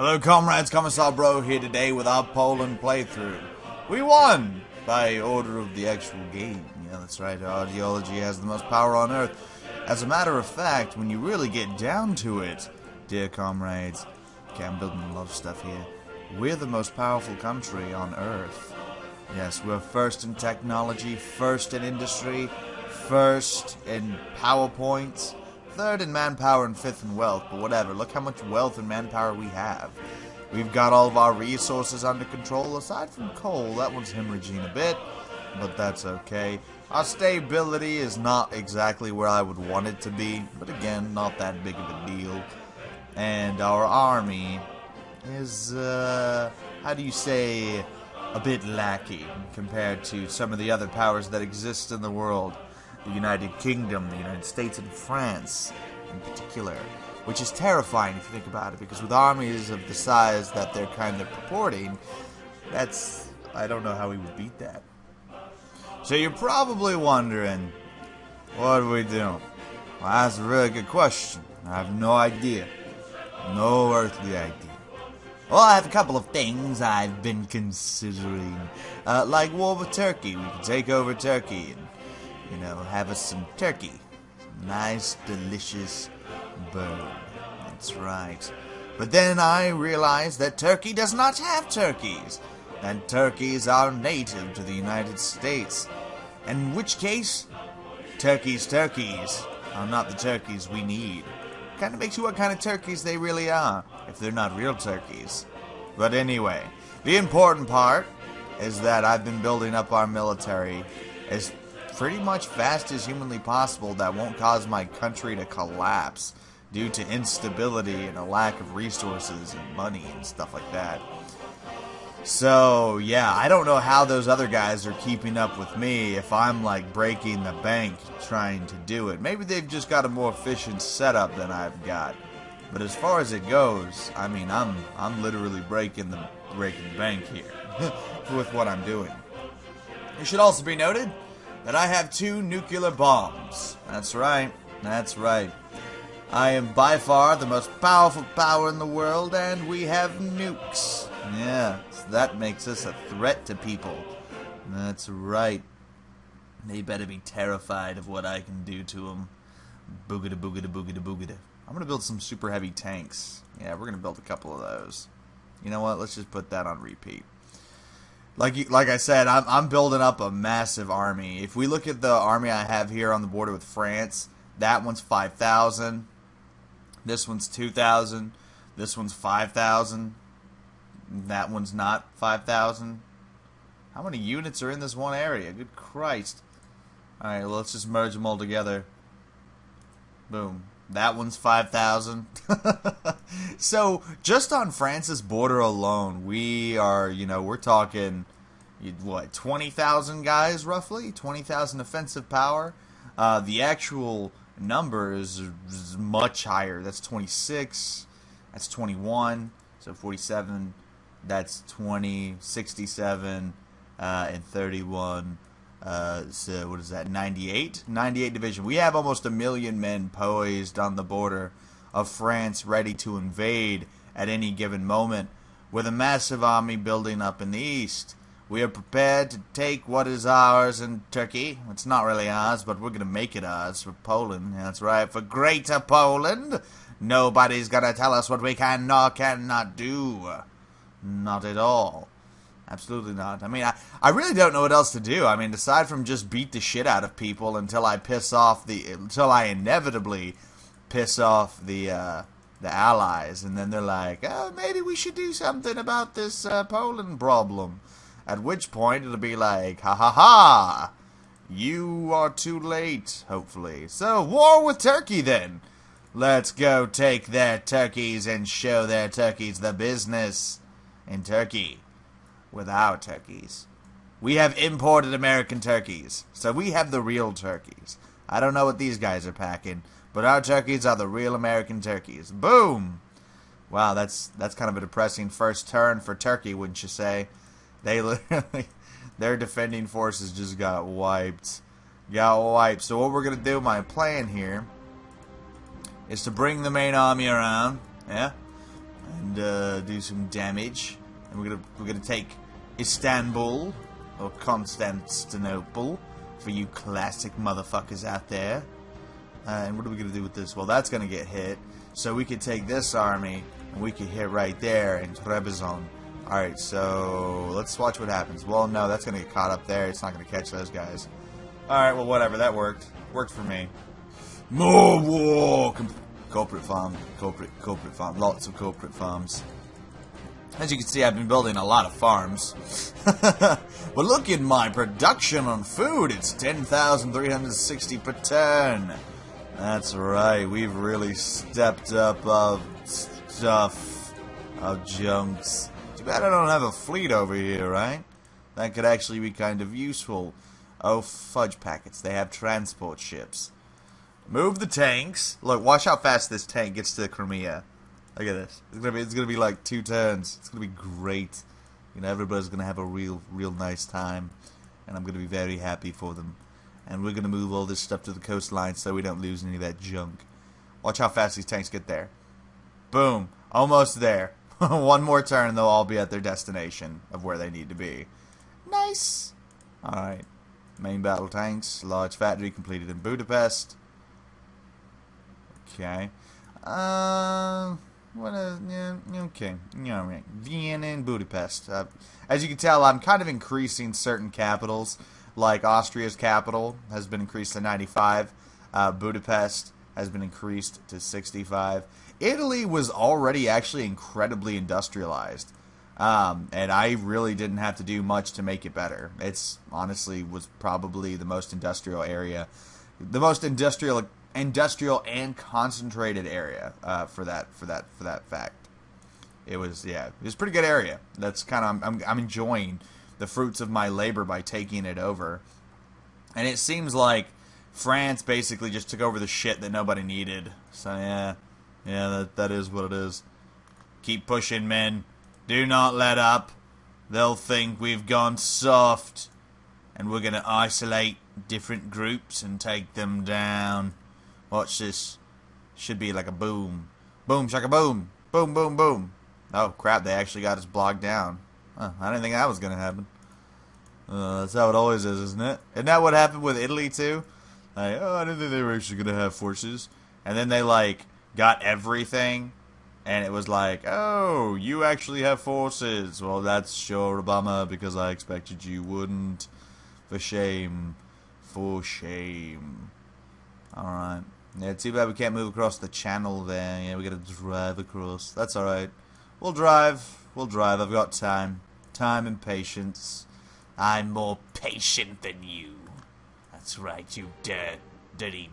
Hello comrades, Commissar Bro here today with our Poland playthrough. We won! By order of the actual game. Yeah, that's right, our ideology has the most power on Earth. As a matter of fact, when you really get down to it, dear comrades, okay, I'm building a lot of stuff here, we're the most powerful country on Earth. Yes, we're first in technology, first in industry, first in PowerPoints, third in manpower and fifth in wealth, but whatever, look how much wealth and manpower we have. We've got all of our resources under control, aside from coal. That one's hemorrhaging a bit, but that's okay. Our stability is not exactly where I would want it to be, but again, not that big of a deal. And our army is, how do you say, a bit lacking compared to some of the other powers that exist in the world. The United Kingdom, the United States, and France in particular. Which is terrifying if you think about it, because with armies of the size that they're kind of purporting, I don't know how we would beat that. So you're probably wondering, what do we do? Well, that's a really good question. I have no idea. No earthly idea. Well, I have a couple of things I've been considering. Like war with Turkey. We can take over Turkey and, have us some turkey. Some nice, delicious bird. That's right. But then I realized that Turkey does not have turkeys. And turkeys are native to the United States. In which case, turkeys are not the turkeys we need. Kind of makes you what kind of turkeys they really are, if they're not real turkeys. But anyway, the important part is that I've been building up our military as pretty much fast as humanly possible that won't cause my country to collapse due to instability and a lack of resources and money and stuff like that. So, yeah, I don't know how those other guys are keeping up with me if I'm, like, breaking the bank trying to do it. Maybe they've just got a more efficient setup than I've got. But as far as it goes, I mean, I'm literally breaking the bank here with what I'm doing. It should also be noted that I have 2 nuclear bombs. That's right. That's right. I am by far the most powerful power in the world, and we have nukes. Yeah, so that makes us a threat to people. That's right. They better be terrified of what I can do to them. Boogada, boogada, boogada, boogada. I'm going to build some super heavy tanks. Yeah, we're going to build a couple of those. You know what? Let's just put that on repeat. Like I said, I'm building up a massive army. If we look at the army I have here on the border with France, that one's 5,000. This one's 2,000. This one's 5,000. That one's not 5,000. How many units are in this one area? Good Christ. Alright, well, let's just merge them all together. Boom. That one's 5,000. So, just on France's border alone, we are, we're talking, what, 20,000 guys, roughly? 20,000 offensive power? The actual number is much higher. That's 26. That's 21. So, 47. That's 20, 67, and 31. So what is that, 98? 98 division. We have almost 1 million men poised on the border of France ready to invade at any given moment, with a massive army building up in the east. We are prepared to take what is ours in Turkey. It's not really ours, but we're going to make it ours for Poland. That's right, for Greater Poland. Nobody's going to tell us what we can or cannot do. Not at all. Absolutely not. I mean, I really don't know what else to do. I mean, aside from just beat the shit out of people until I inevitably piss off the allies, and then they're like, oh, maybe we should do something about this Poland problem. At which point it'll be like, ha ha ha, you are too late, hopefully. So, war with Turkey then. Let's go take their turkeys and show their turkeys the business in Turkey. With our turkeys. We have imported American turkeys, so we have the real turkeys. I don't know what these guys are packing, but our turkeys are the real American turkeys. Boom! Wow, that's kind of a depressing first turn for Turkey, wouldn't you say? They literally, their defending forces just got wiped. So what we're going to do, my plan here, is to bring the main army around, yeah? and do some damage. And we're gonna take Istanbul or Constantinople for you classic motherfuckers out there. And what are we gonna do with this? Well, that's gonna get hit. So we could take this army and we could hit right there in Trebizond. Alright, so let's watch what happens. Well, no, that's gonna get caught up there. It's not gonna catch those guys. Alright, well, whatever. That worked. Worked for me. More war! Corporate farm. Corporate farm. Lots of corporate farms. As you can see, I've been building a lot of farms. But look at my production on food. It's 10,360 per turn. That's right. We've really stepped up of stuff. Of junks. Too bad I don't have a fleet over here, right? That could actually be kind of useful. Oh, fudge packets. They have transport ships. Move the tanks. Look, watch how fast this tank gets to Crimea. Look at this. It's gonna be like 2 turns. It's gonna be great. You know, everybody's gonna have a real nice time, and I'm gonna be very happy for them. And we're gonna move all this stuff to the coastline so we don't lose any of that junk. Watch how fast these tanks get there. Boom, almost there. One more turn, and they'll all be at their destination of where they need to be. Nice. All right. Main battle tanks. Large factory completed in Budapest. Okay. Okay. Vienna and Budapest. As you can tell, I'm kind of increasing certain capitals. Like Austria's capital has been increased to 95. Budapest has been increased to 65. Italy was already actually incredibly industrialized. And I really didn't have to do much to make it better. It's honestly was probably the most industrial area. The most industrial and concentrated area for that fact. It was it was a pretty good area. That's kind of I'm enjoying the fruits of my labor by taking it over. And it seems like France basically just took over the shit that nobody needed. So yeah, that is what it is. Keep pushing, men. Do not let up. They'll think we've gone soft, and we're gonna isolate different groups and take them down. Watch this. Should be like a boom. Boom, shaka boom. Boom, boom, boom. Oh, crap, they actually got us blocked down. I didn't think that was going to happen. That's how it always is, isn't it? Isn't that what happened with Italy, too? Like, I didn't think they were actually going to have forces. And then they, like, got everything, and it was like, oh, you actually have forces. Well, that's sure a bummer, because I expected you wouldn't. For shame. For shame. Alright. Yeah, too bad we can't move across the channel there. Yeah, we gotta drive across. That's alright. We'll drive. We'll drive. I've got time. Time and patience. I'm more patient than you. That's right, you dirty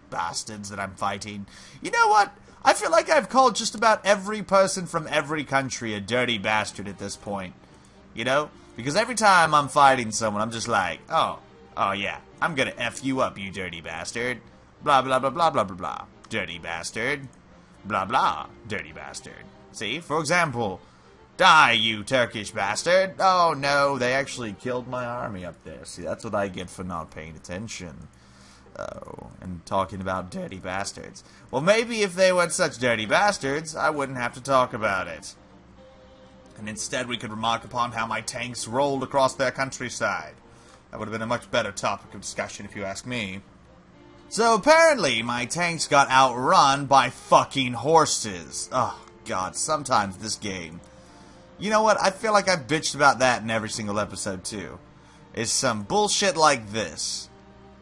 bastards that I'm fighting. You know what? I feel like I've called just about every person from every country a dirty bastard at this point. You know? Because every time I'm fighting someone, I'm just like, oh yeah, I'm gonna F you up, you dirty bastard. Blah, blah, blah, blah, blah, blah, blah. Dirty bastard. Blah, blah. Dirty bastard. See? For example, die, you Turkish bastard. Oh, no, they actually killed my army up there. See, that's what I get for not paying attention. Oh, and talking about dirty bastards. Well, maybe if they weren't such dirty bastards, I wouldn't have to talk about it. And instead, we could remark upon how my tanks rolled across their countryside. That would have been a much better topic of discussion, if you ask me. So apparently, my tanks got outrun by fucking horses. Oh, God, sometimes this game... You know what? I feel like I've bitched about that in every single episode, too. It's some bullshit like this.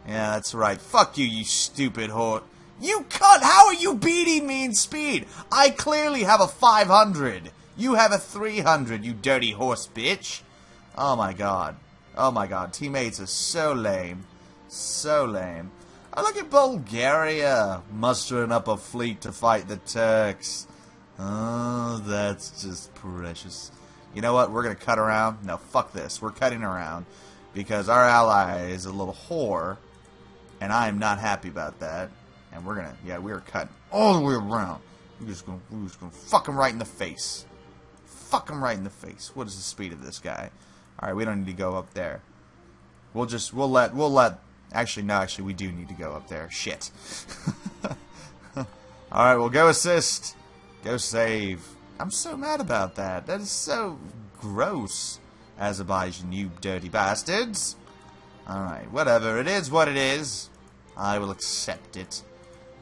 Yeah, that's right. Fuck you, you stupid horse. You cunt! How are you beating me in speed? I clearly have a 500. You have a 300, you dirty horse bitch. Oh, my God. Oh, my God. Teammates are so lame. So lame. Oh, look at Bulgaria mustering up a fleet to fight the Turks. Oh, that's just precious. You know what? We're going to cut around. No, fuck this. We're cutting around because our ally is a little whore, and I am not happy about that. And we're going to, we're cutting all the way around. We're just going to fuck him right in the face. Fuck him right in the face. What is the speed of this guy? All right, we don't need to go up there. We'll let. Actually, no, we do need to go up there. Shit. Alright, well, go assist. Go save. I'm so mad about that. That is so gross, Azerbaijan, you dirty bastards. Alright, whatever. It is what it is. I will accept it.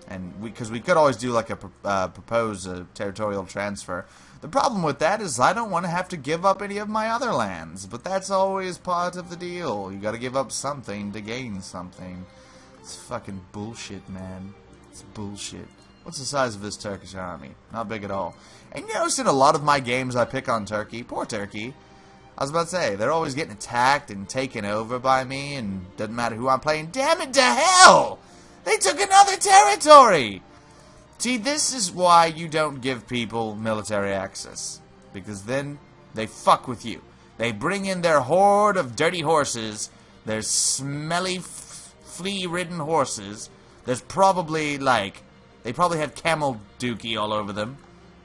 And because we could always do like a propose a territorial transfer. The problem with that is I don't want to have to give up any of my other lands, but that's always part of the deal. You got to give up something to gain something. It's fucking bullshit, man. It's bullshit. What's the size of this Turkish army? Not big at all. And you notice in a lot of my games I pick on Turkey. Poor Turkey. I was about to say, they're always getting attacked and taken over by me, and doesn't matter who I'm playing. Damn it to hell! They took another territory! See, this is why you don't give people military access. Because then they fuck with you. They bring in their horde of dirty horses, their smelly, flea-ridden horses. There's probably, like, they probably have camel dookie all over them.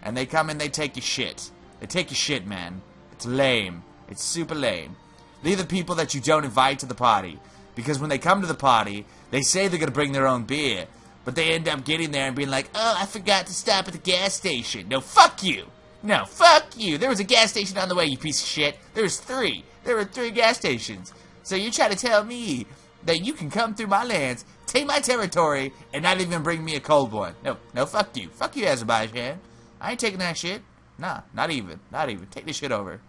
And they come and they take your shit. They take your shit, man. It's lame. It's super lame. They're the people that you don't invite to the party. Because when they come to the party, they say they're going to bring their own beer. But they end up getting there and being like, oh, I forgot to stop at the gas station. No, fuck you. No, fuck you. There was a gas station on the way, you piece of shit. There was 3. There were 3 gas stations. So you're trying to tell me that you can come through my lands, take my territory, and not even bring me a cold one. No, fuck you. Fuck you, Azerbaijan. I ain't taking that shit. Nah, not even. Not even. Take this shit over.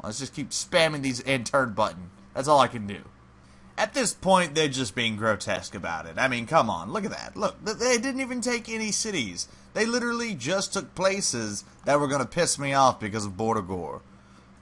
Well, let's just keep spamming these end turn button. That's all I can do. At this point, they're just being grotesque about it. I mean, come on, look at that. Look, they didn't even take any cities. They literally just took places that were going to piss me off because of border gore.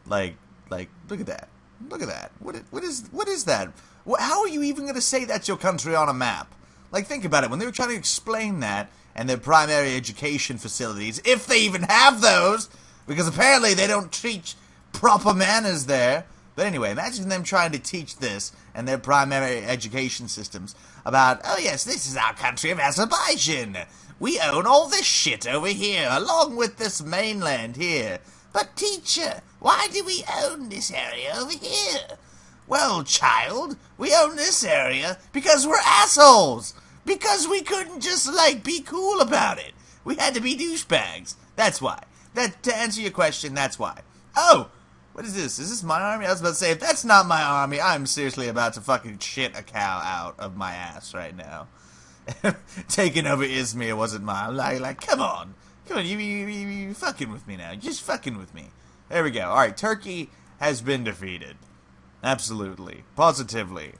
Like, look at that. Look at that. What is that? How are you even going to say that's your country on a map? Like, think about it. When they were trying to explain that, and their primary education facilities, if they even have those, because apparently they don't teach proper manners there. But anyway, imagine them trying to teach this and their primary education systems about, oh yes, this is our country of Azerbaijan. We own all this shit over here, along with this mainland here. But teacher, why do we own this area over here? Well, child, we own this area because we're assholes. Because we couldn't just, like, be cool about it. We had to be douchebags. That's why. To answer your question, that's why. Oh! What is this? Is this my army? I was about to say, if that's not my army, I'm seriously about to fucking shit a cow out of my ass right now. Taking over Izmir wasn't mine. Like, come on. Come on, you fucking with me now. You're just fucking with me. There we go. Alright, Turkey has been defeated. Absolutely. Positively.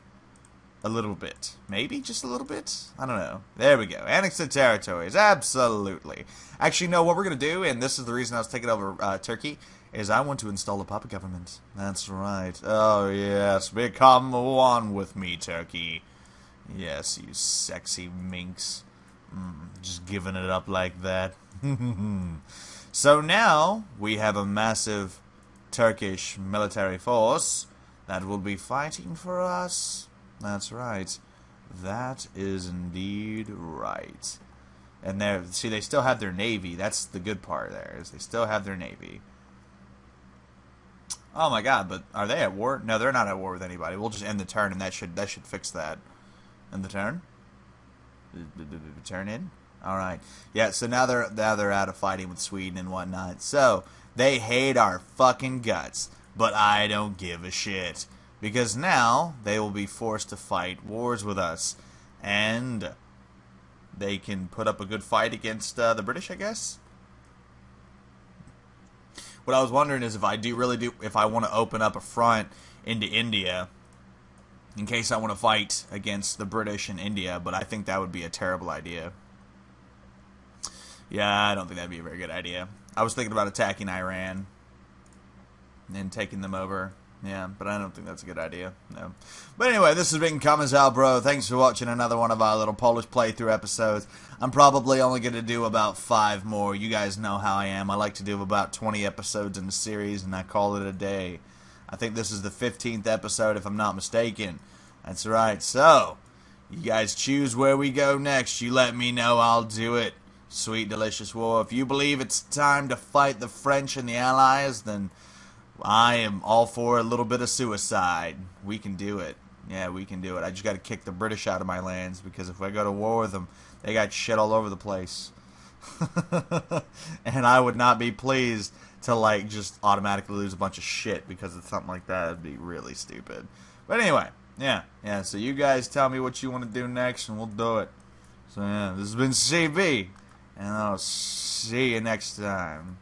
A little bit. Maybe just a little bit? I don't know. There we go. Annex the territories. Absolutely. Actually, no, what we're going to do, and this is the reason I was taking over Turkey, is I want to install a puppet government. That's right. Oh, yes. Become one with me, Turkey. Yes, you sexy minx. Just giving it up like that. So now, we have a massive Turkish military force that will be fighting for us. That's right. That is indeed right. And there, see, they still have their navy. That's the good part there, is they still have their navy. Oh my god, but are they at war? No, they're not at war with anybody. We'll just end the turn, and that should fix that. End the turn? Turn in? Alright. Yeah, so now they're out of fighting with Sweden and whatnot. So, they hate our fucking guts. But I don't give a shit. Because now, they will be forced to fight wars with us. And they can put up a good fight against the British, I guess? What I was wondering is if I want to open up a front into India, in case I want to fight against the British in India, but I think that would be a terrible idea. Yeah, I don't think that'd be a very good idea. I was thinking about attacking Iran and taking them over. Yeah, but I don't think that's a good idea. No. But anyway, this has been Commissar, bro. Thanks for watching another one of our little Polish playthrough episodes. I'm probably only going to do about 5 more. You guys know how I am. I like to do about 20 episodes in a series, and I call it a day. I think this is the 15th episode, if I'm not mistaken. That's right. So, you guys choose where we go next. You let me know. I'll do it. Sweet, delicious war. If you believe it's time to fight the French and the Allies, then I am all for a little bit of suicide. We can do it. Yeah, we can do it. I just got to kick the British out of my lands, because if I go to war with them, they got shit all over the place. And I would not be pleased to, like, just automatically lose a bunch of shit because of something like that. It'd be really stupid. But anyway, yeah, so you guys tell me what you want to do next, and we'll do it. So, yeah, this has been CB, and I'll see you next time.